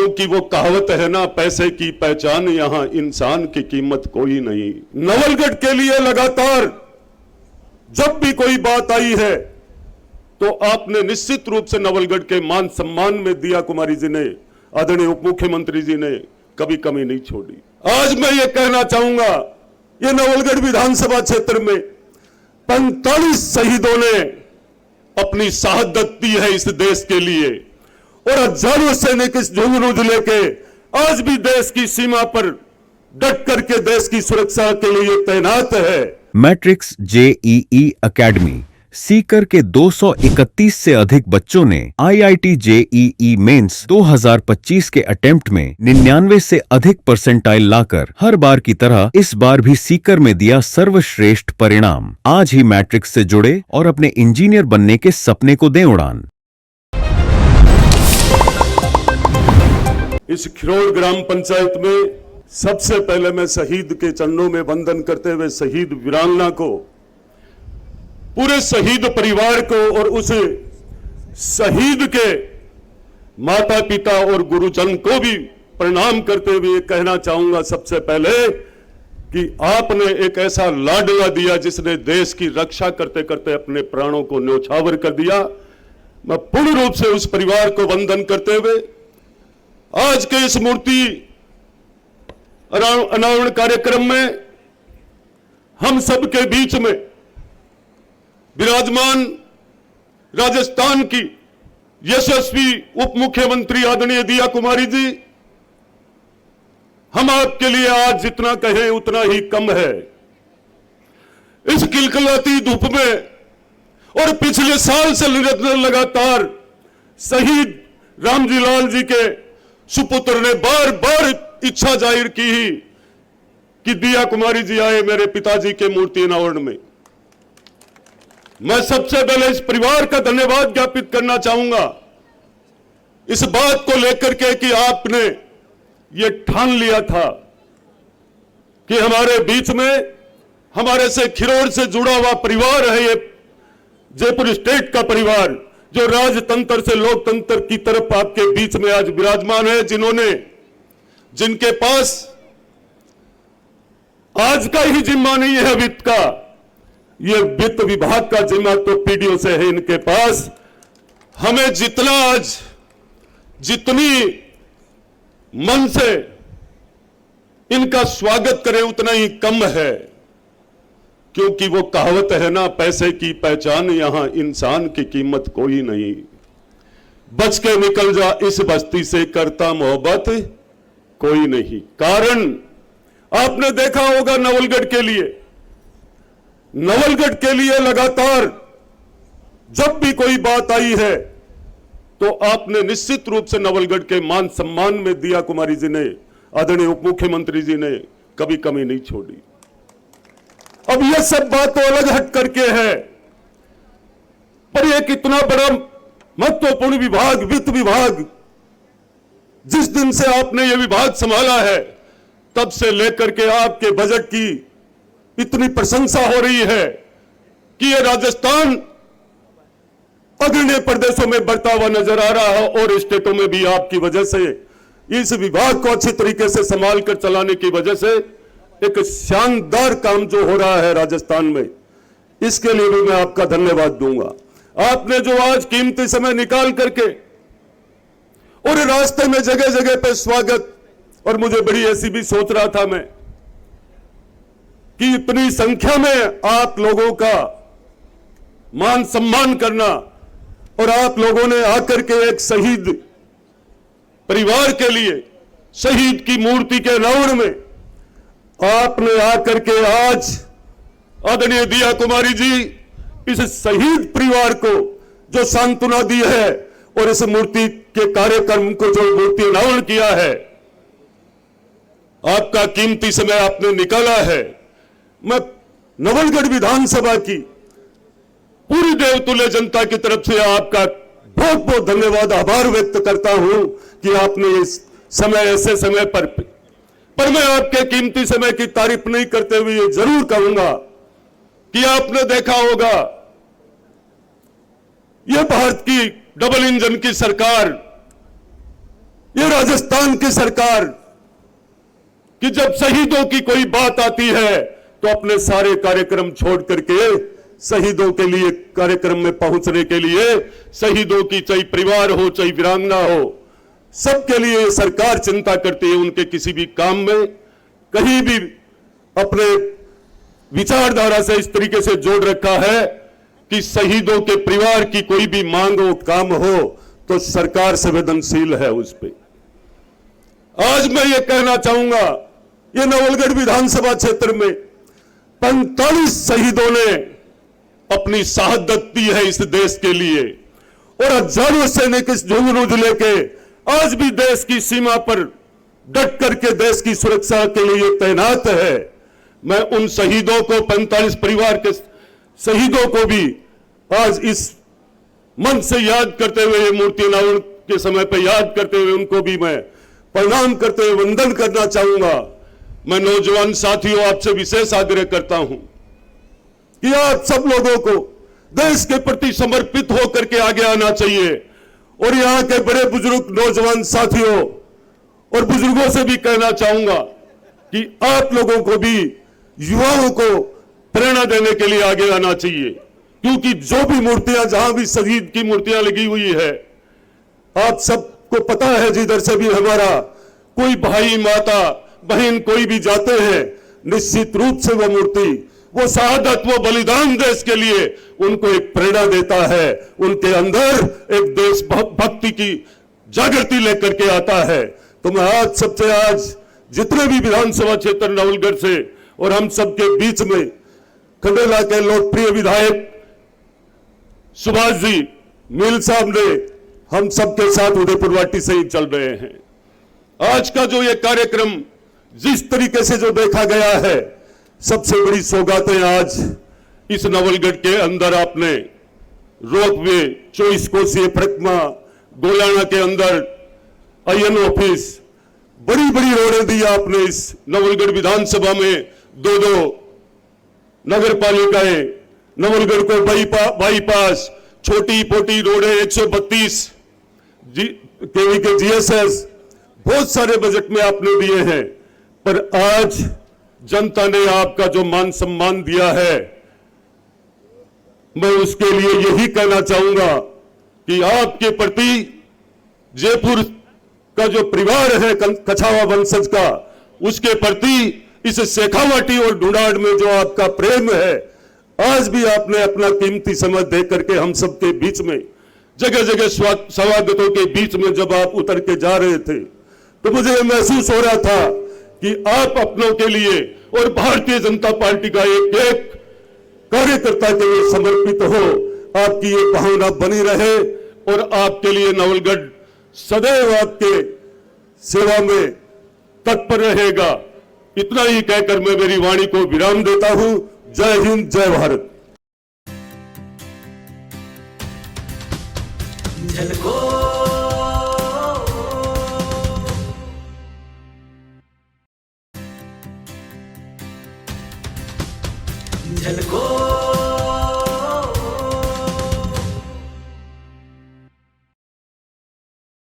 क्योंकि वो कहावत है ना, पैसे की पहचान यहां इंसान की कीमत कोई नहीं। नवलगढ़ के लिए लगातार जब भी कोई बात आई है तो आपने निश्चित रूप से नवलगढ़ के मान सम्मान में दिया कुमारी जी ने, आदरणीय उप मुख्यमंत्री जी ने कभी कमी नहीं छोड़ी। आज मैं ये कहना चाहूंगा, ये नवलगढ़ विधानसभा क्षेत्र में 45 शहीदों ने अपनी शहादत दी है इस देश के लिए, और हजारों सैनिक इस झुंझुनू जिले के आज भी देश की सीमा पर डट करके देश की सुरक्षा के लिए तैनात है। मैट्रिक्स जेईई एकेडमी सीकर के 231 से अधिक बच्चों ने आईआईटी जेईई मेंस 2025 के अटेम्प्ट में 99 से अधिक परसेंटाइल लाकर हर बार की तरह इस बार भी सीकर में दिया सर्वश्रेष्ठ परिणाम। आज ही मैट्रिक्स से जुड़े और अपने इंजीनियर बनने के सपने को दें उड़ान। इस खिरोड़ ग्राम पंचायत में सबसे पहले मैं शहीद के चरणों में वंदन करते हुए शहीद वीरांगना को, पूरे शहीद परिवार को और उस शहीद के माता पिता और गुरुजन को भी प्रणाम करते हुए कहना चाहूंगा सबसे पहले कि आपने एक ऐसा लाडला दिया जिसने देश की रक्षा करते करते अपने प्राणों को न्योछावर कर दिया। मैं पूर्ण रूप से उस परिवार को वंदन करते हुए आज के इस मूर्ति अनावरण कार्यक्रम में हम सबके बीच में विराजमान राजस्थान की यशस्वी उप मुख्यमंत्री आदरणीय दिया कुमारी जी, हम आपके लिए आज जितना कहें उतना ही कम है। इस किलकिलाती धूप में और पिछले साल से लगातार शहीद रामजी लाल जी के सुपुत्र ने बार बार इच्छा जाहिर की कि दिया कुमारी जी आए मेरे पिताजी के मूर्ति अनावरण में। मैं सबसे पहले इस परिवार का धन्यवाद ज्ञापित करना चाहूंगा इस बात को लेकर के कि आपने ये ठान लिया था कि हमारे बीच में हमारे से खिरोड़ से जुड़ा हुआ परिवार है, ये जयपुर स्टेट का परिवार जो राजतंत्र से लोकतंत्र की तरफ आपके बीच में आज विराजमान है, जिनके पास आज का ही जिम्मा नहीं है वित्त का, ये वित्त विभाग का जिम्मा तो पीडीओ से है इनके पास। हमें जितना आज जितनी मन से इनका स्वागत करें उतना ही कम है, क्योंकि वो कहावत है ना, पैसे की पहचान यहां इंसान की कीमत कोई नहीं। बच के निकल जा इस बस्ती से, करता मोहब्बत कोई नहीं। कारण आपने देखा होगा नवलगढ़ के लिए लगातार जब भी कोई बात आई है तो आपने निश्चित रूप से नवलगढ़ के मान सम्मान में दिया कुमारी जी ने, आदरणीय उप मुख्यमंत्री जी ने कभी कमी नहीं छोड़ी। अब यह सब बात तो अलग हट करके है, पर यह कितना बड़ा महत्वपूर्ण विभाग, वित्त विभाग, जिस दिन से आपने यह विभाग संभाला है तब से लेकर के आपके बजट की इतनी प्रशंसा हो रही है कि यह राजस्थान अग्रणी प्रदेशों में बढ़ता हुआ नजर आ रहा है, और स्टेटों में भी आपकी वजह से इस विभाग को अच्छी तरीके से संभाल कर चलाने की वजह से एक शानदार काम जो हो रहा है राजस्थान में, इसके लिए भी मैं आपका धन्यवाद दूंगा। आपने जो आज कीमती समय निकाल करके और रास्ते में जगह जगह पे स्वागत, और मुझे बड़ी ऐसी भी सोच रहा था मैं कि इतनी संख्या में आप लोगों का मान सम्मान करना, और आप लोगों ने आकर के एक शहीद परिवार के लिए शहीद की मूर्ति के अनावरण में आपने आकर के आज आदरणीय दिया कुमारी जी इस शहीद परिवार को जो सांत्वना दी है और इस मूर्ति के कार्यक्रम को जो मूर्ति अनावरण किया है, आपका कीमती समय आपने निकाला है। मैं नवलगढ़ विधानसभा की पूरी देवतुल्य जनता की तरफ से आपका बहुत बहुत धन्यवाद, आभार व्यक्त करता हूं कि आपने इस समय ऐसे समय पर मैं आपके कीमती समय की तारीफ नहीं करते हुए ये जरूर कहूंगा कि आपने देखा होगा यह भारत की डबल इंजन की सरकार ये राजस्थान की सरकार कि जब शहीदों की कोई बात आती है तो अपने सारे कार्यक्रम छोड़ करके शहीदों के लिए कार्यक्रम में पहुंचने के लिए, शहीदों की चाहे परिवार हो चाहे वीरांगना हो, सबके लिए सरकार चिंता करती है। उनके किसी भी काम में कहीं भी अपने विचारधारा से इस तरीके से जोड़ रखा है कि शहीदों के परिवार की कोई भी मांग हो, काम हो, तो सरकार संवेदनशील है उस पे। आज मैं ये कहना चाहूंगा, ये नवलगढ़ विधानसभा क्षेत्र में 45 शहीदों ने अपनी शहादत दी है इस देश के लिए, और हजारों सैनिक इस झुंझुनू जिले के आज भी देश की सीमा पर डट करके देश की सुरक्षा के लिए तैनात है। मैं उन शहीदों को, 45 परिवार के शहीदों को भी आज इस मन से याद करते हुए, ये मूर्ति अनावरण के समय पर याद करते हुए उनको भी मैं प्रणाम करते हुए वंदन करना चाहूंगा। मैं नौजवान साथियों आपसे विशेष आग्रह करता हूं कि आप सब लोगों को देश के प्रति समर्पित होकर के आगे आना चाहिए, और यहां के बड़े बुजुर्ग नौजवान साथियों और बुजुर्गों से भी कहना चाहूंगा कि आप लोगों को भी, युवाओं को प्रेरणा देने के लिए आगे आना चाहिए, क्योंकि जो भी मूर्तियां, जहां भी शहीद की मूर्तियां लगी हुई है, आप सबको पता है, जिधर से भी हमारा कोई भाई, माता, बहन कोई भी जाते हैं, निश्चित रूप से वो मूर्ति, वो शहादत, वो बलिदान देश के लिए उनको एक प्रेरणा देता है, उनके अंदर एक देश भक्ति की जागृति लेकर के आता है। तो मैं आज सबसे, आज जितने भी विधानसभा क्षेत्र नवलगढ़ से और हम सबके बीच में खंडेला के लोकप्रिय विधायक सुभाष जी मील साहब ने, हम सबके साथ उदयपुर वाटी से ही चल रहे हैं। आज का जो ये कार्यक्रम जिस तरीके से जो देखा गया है, सबसे बड़ी सौगातें आज इस नवलगढ़ के अंदर आपने रोपवे, 24 कोसीय परिक्रमा, गोलाना के अंदर आईएन ऑफिस, बड़ी बड़ी रोडें दी आपने इस नवलगढ़ विधानसभा में। 2 नगर पालिकाएं, नवलगढ़ को बाईपास, छोटी पोटी रोडें, 132 केवी के जीएसएस, बहुत सारे बजट में आपने दिए हैं। पर आज जनता ने आपका जो मान सम्मान दिया है, मैं उसके लिए यही कहना चाहूंगा कि आपके प्रति जयपुर का जो परिवार है कछावा वंशज का, उसके प्रति इस शेखावाटी और ढूंढाड़ में जो आपका प्रेम है, आज भी आपने अपना कीमती समय दे करके हम सबके बीच में, जगह जगह स्वागतों के बीच में जब आप उतर के जा रहे थे, तो मुझे यह महसूस हो रहा था कि आप अपनों के लिए और भारतीय जनता पार्टी का एक एक कार्यकर्ता के लिए समर्पित हो। आपकी ये भावना बनी रहे और आपके लिए नवलगढ़ सदैव आपके सेवा में तत्पर रहेगा। इतना ही कहकर मैं मेरी वाणी को विराम देता हूं। जय हिंद, जय भारत। झलको